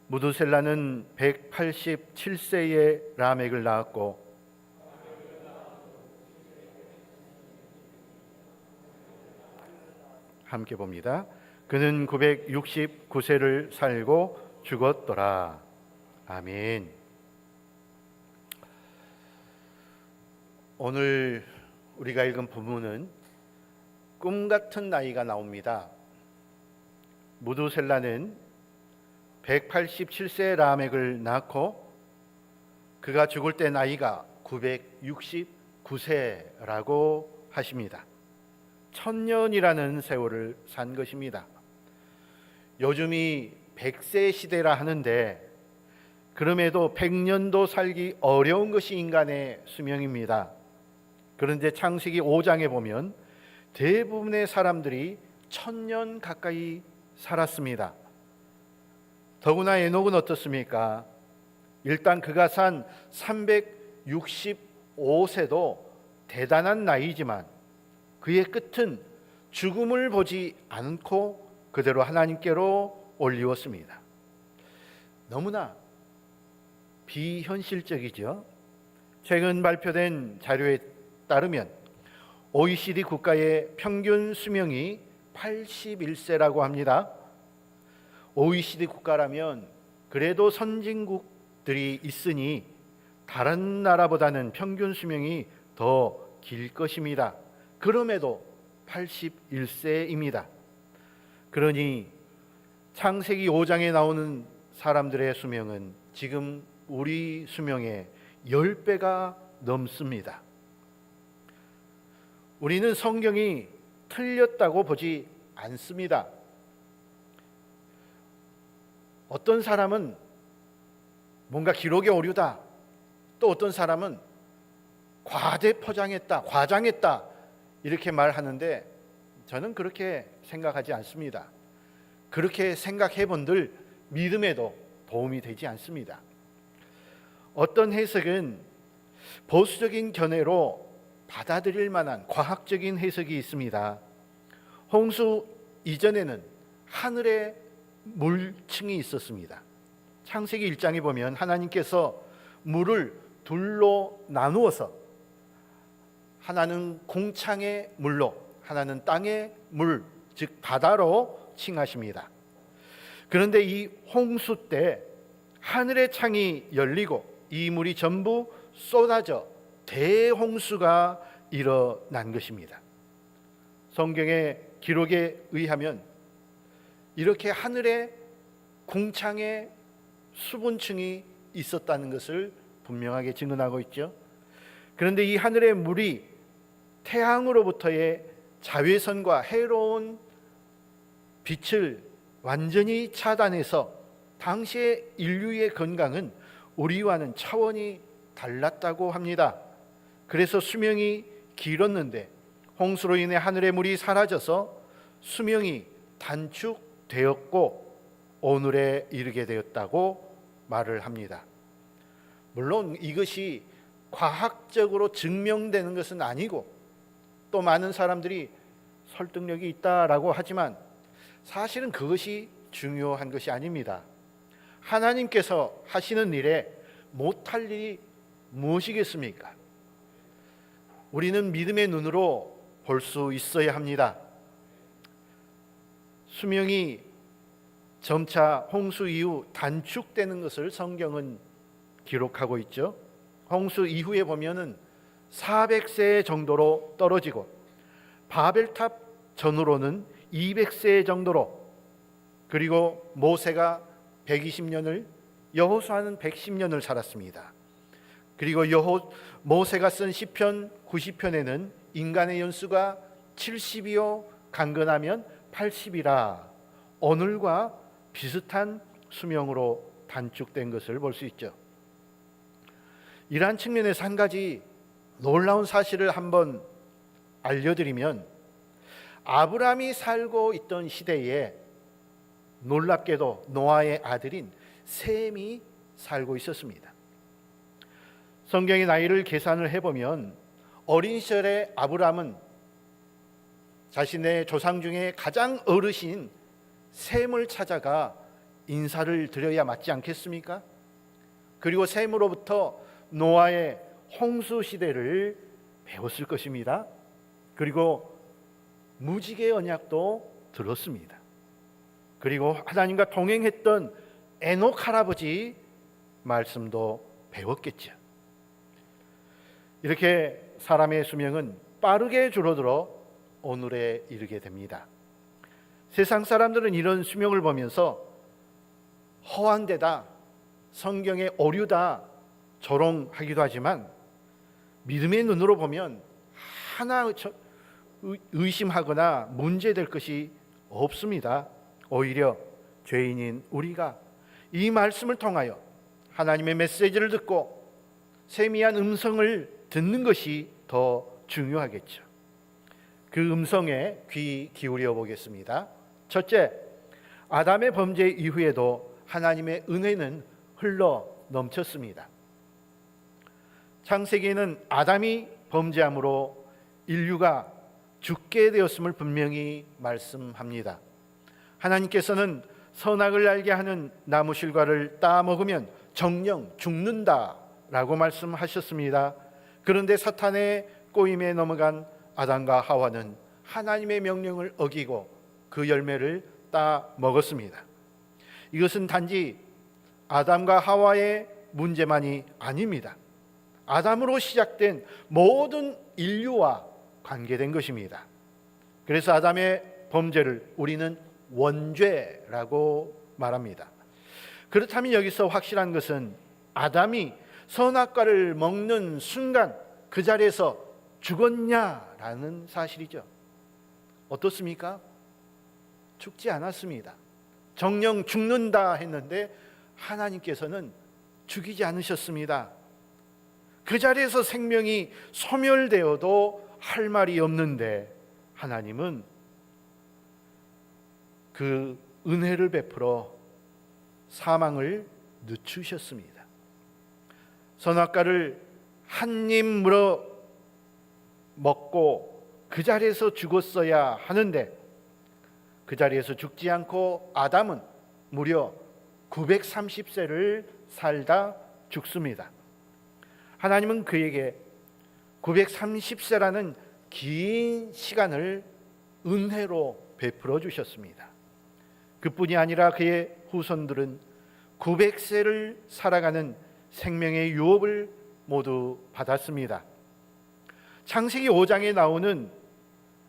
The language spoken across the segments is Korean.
무두셀라는 187세에 라멕을 낳았고 함께 봅니다. 그는 969세를 살고 죽었더라. 아멘. 오늘 우리가 읽은 본문은 꿈 같은 나이가 나옵니다. 무두셀라는 187세 라멕을 낳고 그가 죽을 때 나이가 969세라고 하십니다. 1000년이라는 세월을 산 것입니다. 요즘이 100세 시대라 하는데 그럼에도 100년도 살기 어려운 것이 인간의 수명입니다. 그런데 창세기 5장에 보면 대부분의 사람들이 1000년 가까이 살았습니다. 더구나 에녹은 어떻습니까? 일단 그가 산 365세도 대단한 나이지만 그의 끝은 죽음을 보지 않고 그대로 하나님께로 올리웠습니다. 너무나 비현실적이죠. 최근 발표된 자료에 따르면 OECD 국가의 평균 수명이 81세라고 합니다. OECD 국가라면 그래도 선진국들이 있으니 다른 나라보다는 평균 수명이 더 길 것입니다. 그럼에도 81세입니다. 그러니 창세기 5장에 나오는 사람들의 수명은 지금 우리 수명의 10배가 넘습니다. 우리는 성경이 틀렸다고 보지 않습니다. 어떤 사람은 뭔가 기록의 오류다, 또 어떤 사람은 과장했다 이렇게 말하는데 저는 그렇게 생각하지 않습니다. 그렇게 생각해 본들 믿음에도 도움이 되지 않습니다. 어떤 해석은 보수적인 견해로 받아들일 만한 과학적인 해석이 있습니다. 홍수 이전에는 하늘에 물층이 있었습니다. 창세기 1장에 보면 하나님께서 물을 둘로 나누어서 하나는 공창의 물로, 하나는 땅의 물, 즉 바다로 칭하십니다. 그런데 이 홍수 때 하늘의 창이 열리고 이 물이 전부 쏟아져 대홍수가 일어난 것입니다. 성경의 기록에 의하면 이렇게 하늘에 공창의 수분층이 있었다는 것을 분명하게 증언하고 있죠. 그런데 이 하늘의 물이 태양으로부터의 자외선과 해로운 빛을 완전히 차단해서 당시의 인류의 건강은 우리와는 차원이 달랐다고 합니다. 그래서 수명이 길었는데 홍수로 인해 하늘의 물이 사라져서 수명이 단축되었고 오늘에 이르게 되었다고 말을 합니다. 물론 이것이 과학적으로 증명되는 것은 아니고 또 많은 사람들이 설득력이 있다라고 하지만 사실은 그것이 중요한 것이 아닙니다. 하나님께서 하시는 일에 못할 일이 무엇이겠습니까? 우리는 믿음의 눈으로 볼 수 있어야 합니다. 수명이 점차 홍수 이후 단축되는 것을 성경은 기록하고 있죠. 홍수 이후에 보면은 400세 정도로 떨어지고 바벨탑 전후로는 200세 정도로, 그리고 모세가 120년을, 여호수아는 110년을 살았습니다. 그리고 모세가 쓴 시편 90편에는 인간의 연수가 70이요 강건하면 80이라 오늘과 비슷한 수명으로 단축된 것을 볼 수 있죠. 이러한 측면에서 한 가지 놀라운 사실을 한번 알려드리면, 아브라함이 살고 있던 시대에 놀랍게도 노아의 아들인 셈이 살고 있었습니다. 성경의 나이를 계산을 해보면 어린 시절에 아브라함은 자신의 조상 중에 가장 어르신 셈을 찾아가 인사를 드려야 맞지 않겠습니까? 그리고 셈으로부터 노아의 홍수 시대를 배웠을 것입니다. 그리고 무지개 언약도 들었습니다. 그리고 하나님과 동행했던 에녹 할아버지 말씀도 배웠겠죠. 이렇게 사람의 수명은 빠르게 줄어들어 오늘에 이르게 됩니다. 세상 사람들은 이런 수명을 보면서 허황되다, 성경의 오류다 조롱하기도 하지만 믿음의 눈으로 보면 하나 의심하거나 문제될 것이 없습니다. 오히려 죄인인 우리가 이 말씀을 통하여 하나님의 메시지를 듣고 세미한 음성을 듣는 것이 더 중요하겠죠. 그 음성에 귀 기울여 보겠습니다. 첫째, 아담의 범죄 이후에도 하나님의 은혜는 흘러 넘쳤습니다. 창세기에는 아담이 범죄함으로 인류가 죽게 되었음을 분명히 말씀합니다. 하나님께서는 선악을 알게 하는 나무 실과를 따 먹으면 정령 죽는다라고 말씀하셨습니다. 그런데 사탄의 꼬임에 넘어간 아담과 하와는 하나님의 명령을 어기고 그 열매를 따 먹었습니다. 이것은 단지 아담과 하와의 문제만이 아닙니다. 아담으로 시작된 모든 인류와 관계된 것입니다. 그래서 아담의 범죄를 우리는 원죄라고 말합니다. 그렇다면 여기서 확실한 것은 아담이 선악과를 먹는 순간 그 자리에서 죽었냐라는 사실이죠. 어떻습니까? 죽지 않았습니다. 정령 죽는다 했는데 하나님께서는 죽이지 않으셨습니다. 그 자리에서 생명이 소멸되어도 할 말이 없는데 하나님은 그 은혜를 베풀어 사망을 늦추셨습니다. 선악과를 한 입 물어 먹고 그 자리에서 죽었어야 하는데 그 자리에서 죽지 않고 아담은 무려 930세를 살다 죽습니다. 하나님은 그에게 930세라는 긴 시간을 은혜로 베풀어 주셨습니다. 그뿐이 아니라 그의 후손들은 900세를 살아가는 생명의 유업을 모두 받았습니다. 창세기 5장에 나오는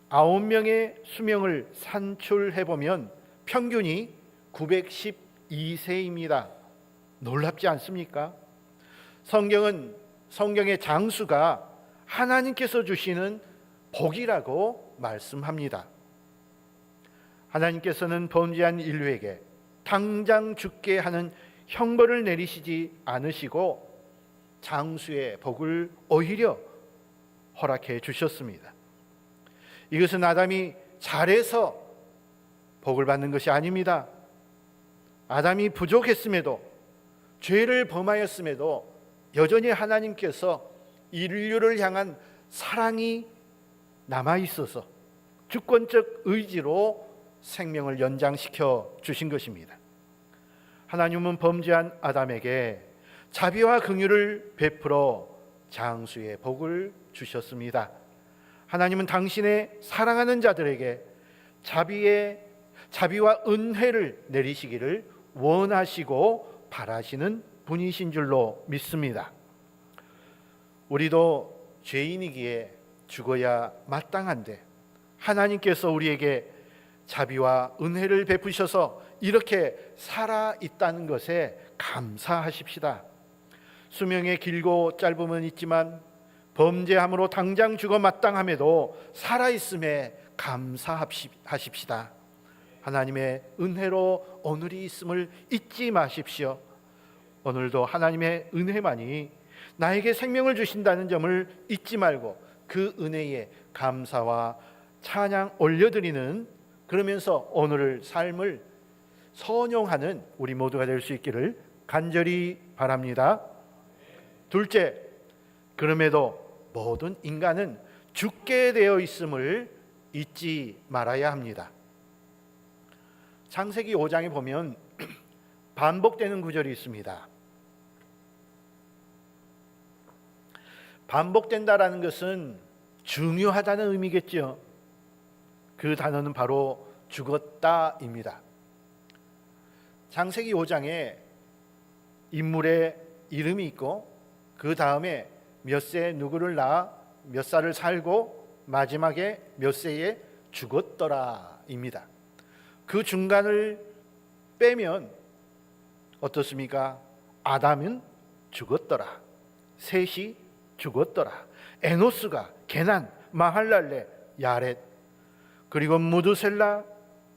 9명의 수명을 산출해보면 평균이 912세입니다. 놀랍지 않습니까? 성경의 장수가 하나님께서 주시는 복이라고 말씀합니다. 하나님께서는 범죄한 인류에게 당장 죽게 하는 형벌을 내리시지 않으시고 장수의 복을 오히려 허락해 주셨습니다. 이것은 아담이 잘해서 복을 받는 것이 아닙니다. 아담이 부족했음에도 죄를 범하였음에도 여전히 하나님께서 인류를 향한 사랑이 남아있어서 주권적 의지로 생명을 연장시켜 주신 것입니다. 하나님은 범죄한 아담에게 자비와 긍휼을 베풀어 장수의 복을 주셨습니다. 하나님은 당신의 사랑하는 자들에게 자비와 은혜를 내리시기를 원하시고 바라시는 분이신 줄로 믿습니다. 우리도 죄인이기에 죽어야 마땅한데 하나님께서 우리에게 자비와 은혜를 베푸셔서 이렇게 살아 있다는 것에 감사하십시다. 수명의 길고 짧음은 있지만 범죄함으로 당장 죽어 마땅함에도 살아있음에 감사하십시다. 하나님의 은혜로 오늘이 있음을 잊지 마십시오. 오늘도 하나님의 은혜만이 나에게 생명을 주신다는 점을 잊지 말고 그 은혜에 감사와 찬양 올려드리는, 그러면서 오늘의 삶을 선용하는 우리 모두가 될 수 있기를 간절히 바랍니다. 둘째, 그럼에도 모든 인간은 죽게 되어 있음을 잊지 말아야 합니다. 창세기 5장에 보면 반복되는 구절이 있습니다. 반복된다라는 것은 중요하다는 의미겠죠. 그 단어는 바로 죽었다입니다. 창세기 5장에 인물의 이름이 있고 그 다음에 몇 세 누구를 낳아 몇 살을 살고 마지막에 몇 세에 죽었더라입니다. 그 중간을 빼면 어떻습니까? 아담은 죽었더라, 셋이 죽었더라, 에노스가, 게난, 마할랄레, 야렛, 그리고 무두셀라,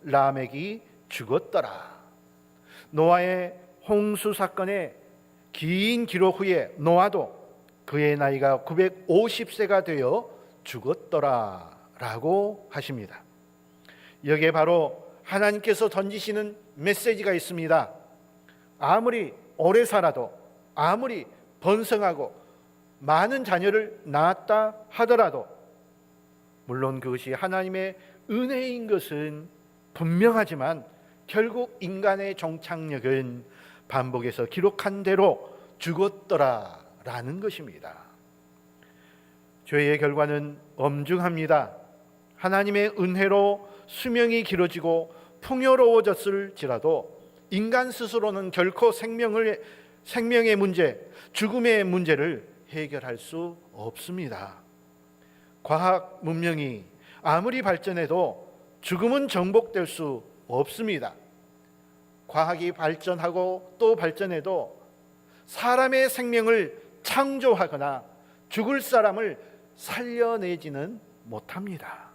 라멕이 죽었더라. 노아의 홍수 사건의 긴 기록 후에 노아도 그의 나이가 950세가 되어 죽었더라 라고 하십니다. 여기에 바로 하나님께서 던지시는 메시지가 있습니다. 아무리 오래 살아도, 아무리 번성하고 많은 자녀를 낳았다 하더라도, 물론 그것이 하나님의 은혜인 것은 분명하지만 결국 인간의 종착역은 반복해서 기록한 대로 죽었더라라는 것입니다. 죄의 결과는 엄중합니다. 하나님의 은혜로 수명이 길어지고 풍요로워졌을지라도 인간 스스로는 결코 생명의 문제, 죽음의 문제를 해결할 수 없습니다. 과학 문명이 아무리 발전해도 죽음은 정복될 수 없습니다. 과학이 발전하고 또 발전해도 사람의 생명을 창조하거나 죽을 사람을 살려내지는 못합니다.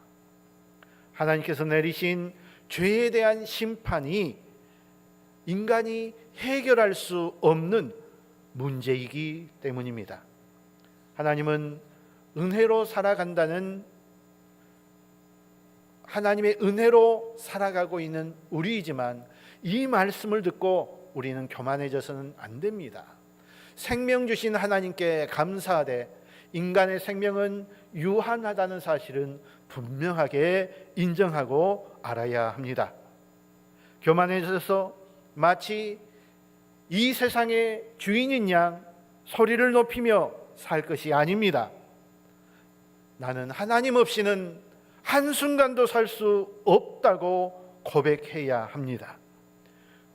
하나님께서 내리신 죄에 대한 심판이 인간이 해결할 수 없는 문제이기 때문입니다. 하나님은 은혜로 살아간다는, 하나님의 은혜로 살아가고 있는 우리이지만 이 말씀을 듣고 우리는 교만해져서는 안 됩니다. 생명 주신 하나님께 감사하되 인간의 생명은 유한하다는 사실은 분명하게 인정하고 알아야 합니다. 교만해져서 마치 이 세상의 주인인 양 소리를 높이며 살 것이 아닙니다. 나는 하나님 없이는 한순간도 살 수 없다고 고백해야 합니다.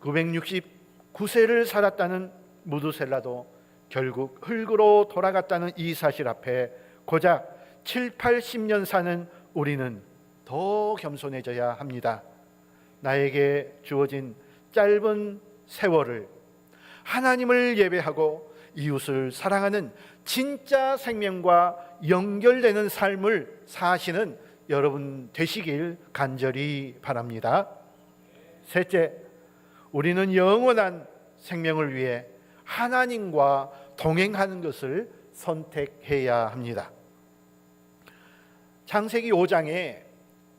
969세를 살았다는 무두셀라도 결국 흙으로 돌아갔다는 이 사실 앞에 고작 7, 80년 사는 우리는 더 겸손해져야 합니다. 나에게 주어진 짧은 세월을 하나님을 예배하고 이웃을 사랑하는 진짜 생명과 연결되는 삶을 사시는 여러분 되시길 간절히 바랍니다. 셋째, 우리는 영원한 생명을 위해 하나님과 동행하는 것을 선택해야 합니다. 창세기 5장에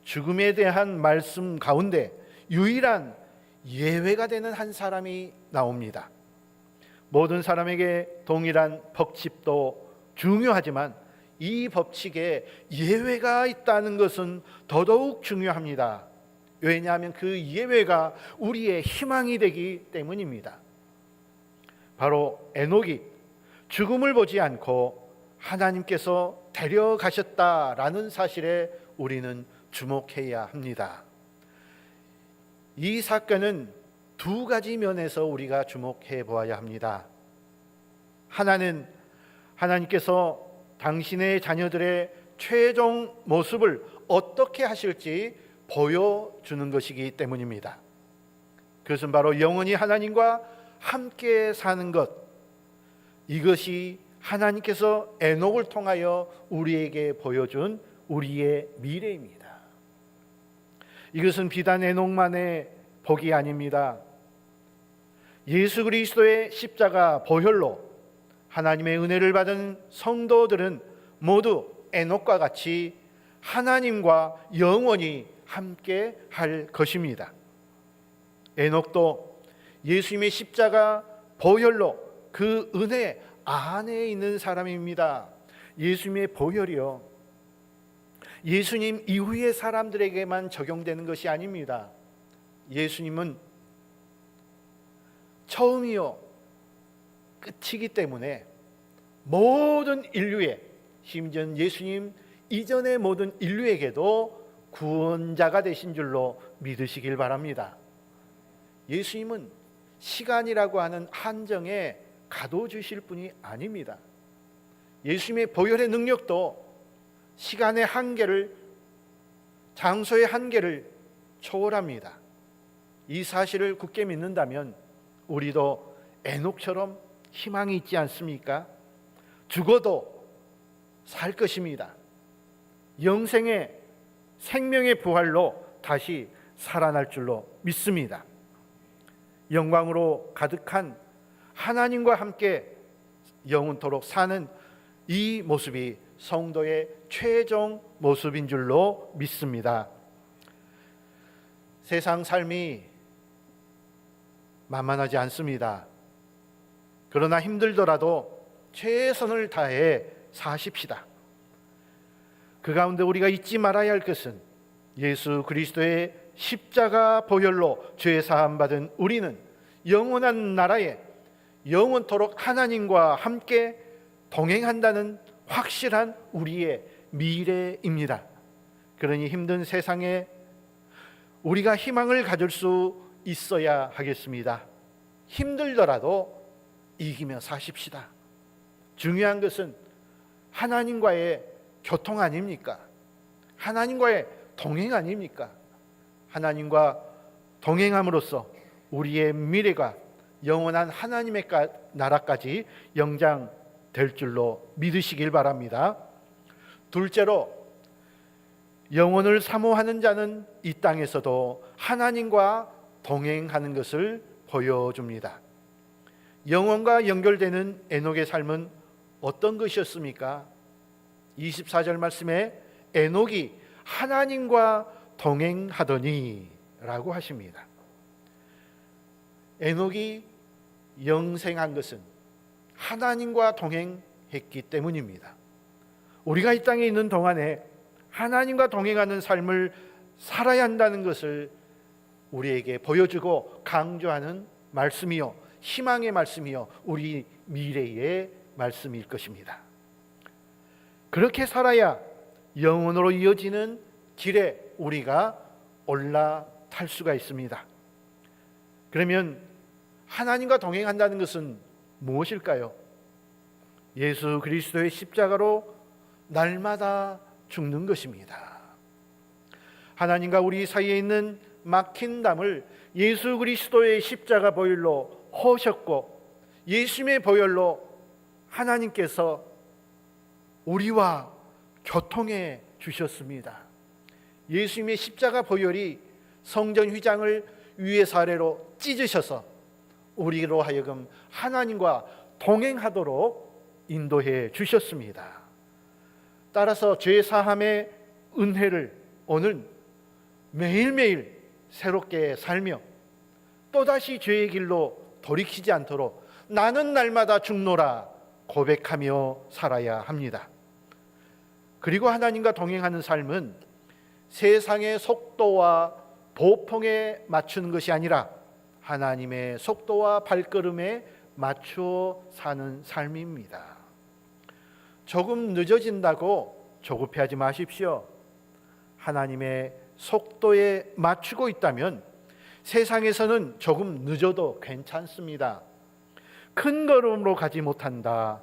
죽음에 대한 말씀 가운데 유일한 예외가 되는 한 사람이 나옵니다. 모든 사람에게 동일한 법칙도 중요하지만 이 법칙에 예외가 있다는 것은 더더욱 중요합니다. 왜냐하면 그 예외가 우리의 희망이 되기 때문입니다. 바로 에녹이 죽음을 보지 않고 하나님께서 데려가셨다라는 사실에 우리는 주목해야 합니다. 이 사건은 두 가지 면에서 우리가 주목해 보아야 합니다. 하나는 하나님께서 당신의 자녀들의 최종 모습을 어떻게 하실지 보여주는 것이기 때문입니다. 그것은 바로 영원히 하나님과 함께 사는 것, 이것이 하나님께서 에녹을 통하여 우리에게 보여준 우리의 미래입니다. 이것은 비단 에녹만의 복이 아닙니다. 예수 그리스도의 십자가 보혈로 하나님의 은혜를 받은 성도들은 모두 에녹과 같이 하나님과 영원히 함께 할 것입니다. 에녹도 예수님의 십자가 보혈로 그 은혜 안에 있는 사람입니다. 예수님의 보혈이요, 예수님 이후의 사람들에게만 적용되는 것이 아닙니다. 예수님은 처음이요 끝이기 때문에 모든 인류에, 심지어 예수님 이전의 모든 인류에게도 구원자가 되신 줄로 믿으시길 바랍니다. 예수님은 시간이라고 하는 한정에 가둬주실 분이 아닙니다. 예수님의 보혈의 능력도 시간의 한계를, 장소의 한계를 초월합니다. 이 사실을 굳게 믿는다면 우리도 에녹처럼 희망이 있지 않습니까? 죽어도 살 것입니다. 영생의 생명의 부활로 다시 살아날 줄로 믿습니다. 영광으로 가득한 하나님과 함께 영원토록 사는 이 모습이 성도의 최종 모습인 줄로 믿습니다. 세상 삶이 만만하지 않습니다. 그러나 힘들더라도 최선을 다해 사십시다. 그 가운데 우리가 잊지 말아야 할 것은 예수 그리스도의 십자가 보혈로 죄 사함 받은 우리는 영원한 나라에 영원토록 하나님과 함께 동행한다는 확실한 우리의 미래입니다. 그러니 힘든 세상에 우리가 희망을 가질 수 있어야 하겠습니다. 힘들더라도 이기며 사십시다. 중요한 것은 하나님과의 교통 아닙니까? 하나님과의 동행 아닙니까? 하나님과 동행함으로써 우리의 미래가 영원한 하나님의 나라까지 영장될 줄로 믿으시길 바랍니다. 둘째로, 영원을 사모하는 자는 이 땅에서도 하나님과 동행하는 것을 보여줍니다. 영원과 연결되는 에녹의 삶은 어떤 것이었습니까? 24절 말씀에 에녹이 하나님과 동행하더니 라고 하십니다. 에녹이 영생한 것은 하나님과 동행했기 때문입니다. 우리가 이 땅에 있는 동안에 하나님과 동행하는 삶을 살아야 한다는 것을 우리에게 보여주고 강조하는 말씀이요, 희망의 말씀이요, 우리 미래의 말씀일 것입니다. 그렇게 살아야 영원으로 이어지는 길에 우리가 올라탈 수가 있습니다. 그러면 하나님과 동행한다는 것은 무엇일까요? 예수 그리스도의 십자가로 날마다 죽는 것입니다. 하나님과 우리 사이에 있는 막힌 담을 예수 그리스도의 십자가 보혈로 허셨고, 예수님의 보혈로 하나님께서 우리와 교통해 주셨습니다. 예수님의 십자가 보혈이 성전 휘장을 위에서 아래로 찢으셔서 우리로 하여금 하나님과 동행하도록 인도해 주셨습니다. 따라서 죄 사함의 은혜를 오늘 매일매일 새롭게 살며 또다시 죄의 길로 돌이키지 않도록 나는 날마다 죽노라 고백하며 살아야 합니다. 그리고 하나님과 동행하는 삶은 세상의 속도와 보풍에 맞추는 것이 아니라 하나님의 속도와 발걸음에 맞추어 사는 삶입니다. 조금 늦어진다고 조급해하지 마십시오. 하나님의 속도에 맞추고 있다면 세상에서는 조금 늦어도 괜찮습니다. 큰 걸음으로 가지 못한다,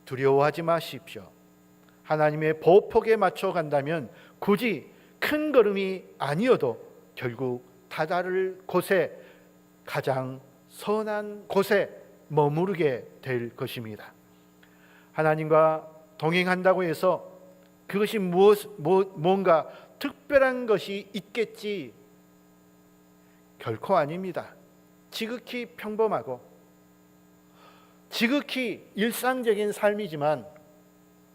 두려워하지 마십시오. 하나님의 보폭에 맞춰 간다면 굳이 큰 걸음이 아니어도 결국 다다를 곳에, 가장 선한 곳에 머무르게 될 것입니다. 하나님과 동행한다고 해서 그것이 뭔가 특별한 것이 있겠지, 결코 아닙니다. 지극히 평범하고 지극히 일상적인 삶이지만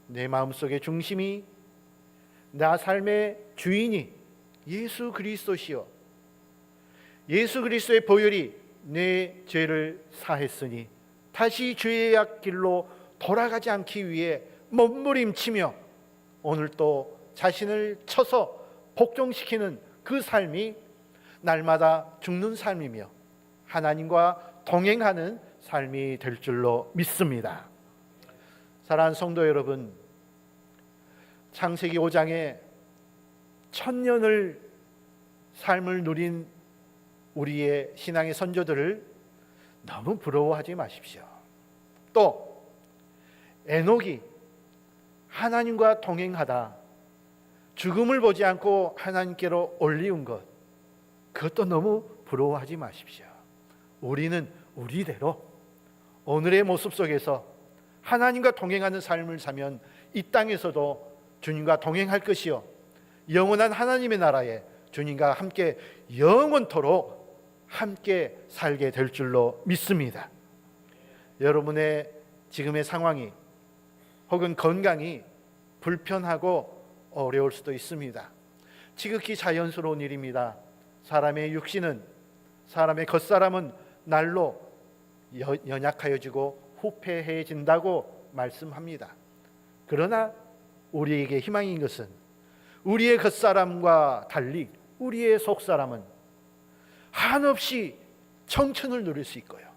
내 마음속의 중심이, 나 삶의 주인이 예수 그리스도시요, 예수 그리스도의 보혈이 내 죄를 사했으니 다시 죄의 앞길로 돌아가지 않기 위해 몸부림치며 오늘 또 자신을 쳐서 복종시키는 그 삶이 날마다 죽는 삶이며 하나님과 동행하는 삶이 될 줄로 믿습니다. 사랑하는 성도 여러분, 창세기 5장에 천년을 삶을 누린 우리의 신앙의 선조들을 너무 부러워하지 마십시오. 또 에녹이 하나님과 동행하다 죽음을 보지 않고 하나님께로 올리운 것, 그것도 너무 부러워하지 마십시오. 우리는 우리대로 오늘의 모습 속에서 하나님과 동행하는 삶을 사면 이 땅에서도 주님과 동행할 것이요, 영원한 하나님의 나라에 주님과 함께 영원토록 함께 살게 될 줄로 믿습니다. 여러분의 지금의 상황이 혹은 건강이 불편하고 어려울 수도 있습니다. 지극히 자연스러운 일입니다. 사람의 육신은, 사람의 겉사람은 날로 연약하여지고 후패해진다고 말씀합니다. 그러나 우리에게 희망인 것은 우리의 겉사람과 달리 우리의 속사람은 한없이 청춘을 누릴 수 있고요,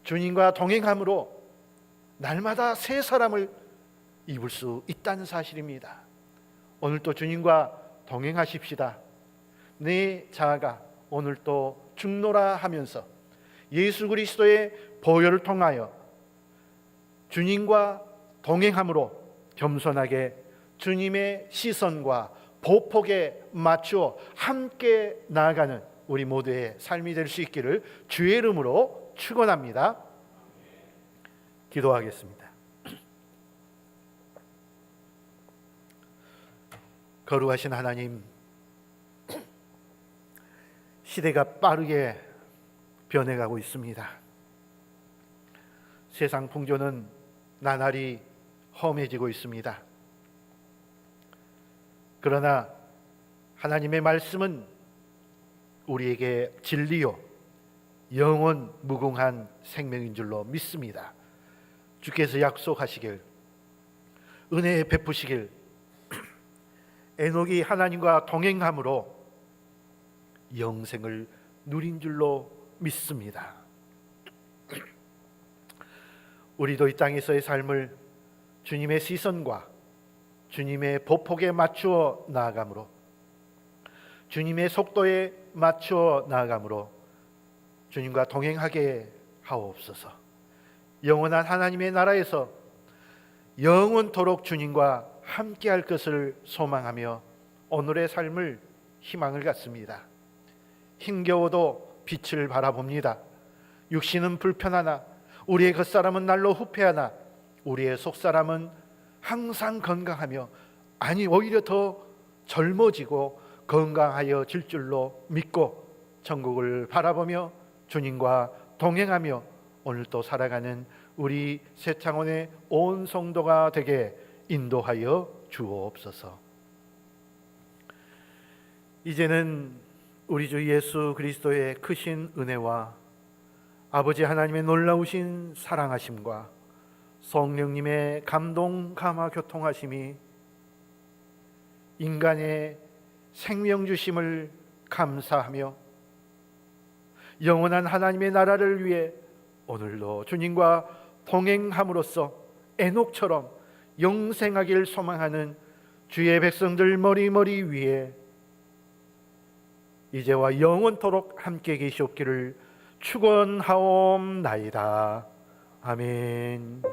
주님과 동행함으로 날마다 새 사람을 입을 수 있다는 사실입니다. 오늘도 주님과 동행하십시다. 내 자아가 오늘도 죽노라 하면서 예수 그리스도의 보혈을 통하여 주님과 동행함으로 겸손하게 주님의 시선과 보폭에 맞추어 함께 나아가는 우리 모두의 삶이 될 수 있기를 주의 이름으로 축원합니다. 기도하겠습니다. 거룩하신 하나님, 시대가 빠르게 변해가고 있습니다. 세상 풍조는 나날이 험해지고 있습니다. 그러나 하나님의 말씀은 우리에게 진리요 영원 무궁한 생명인 줄로 믿습니다. 주께서 약속하시길, 은혜 베푸시길, 에녹이 하나님과 동행함으로 영생을 누린 줄로 믿습니다. 우리도 이 땅에서의 삶을 주님의 시선과 주님의 보폭에 맞추어 나아감으로, 주님의 속도에 맞추어 나아감으로 주님과 동행하게 하옵소서. 영원한 하나님의 나라에서 영원토록 주님과 함께할 것을 소망하며 오늘의 삶을 희망을 갖습니다. 힘겨워도 빛을 바라봅니다. 육신은 불편하나 우리의 겉사람은 날로 후패하나 우리의 속사람은 항상 건강하며, 아니 오히려 더 젊어지고 건강하여 질 줄로 믿고 천국을 바라보며 주님과 동행하며 오늘도 살아가는 우리 새창원의 온 성도가 되게 인도하여 주옵소서. 이제는 우리 주 예수 그리스도의 크신 은혜와 아버지 하나님의 놀라우신 사랑하심과 성령님의 감동 감화 교통하심이 인간의 생명 주심을 감사하며 영원한 하나님의 나라를 위해 오늘도 주님과 동행함으로써 에녹처럼 영생하길 소망하는 주의 백성들 머리머리 위에 이제와 영원토록 함께 계시옵기를 축원하옵나이다. 아멘.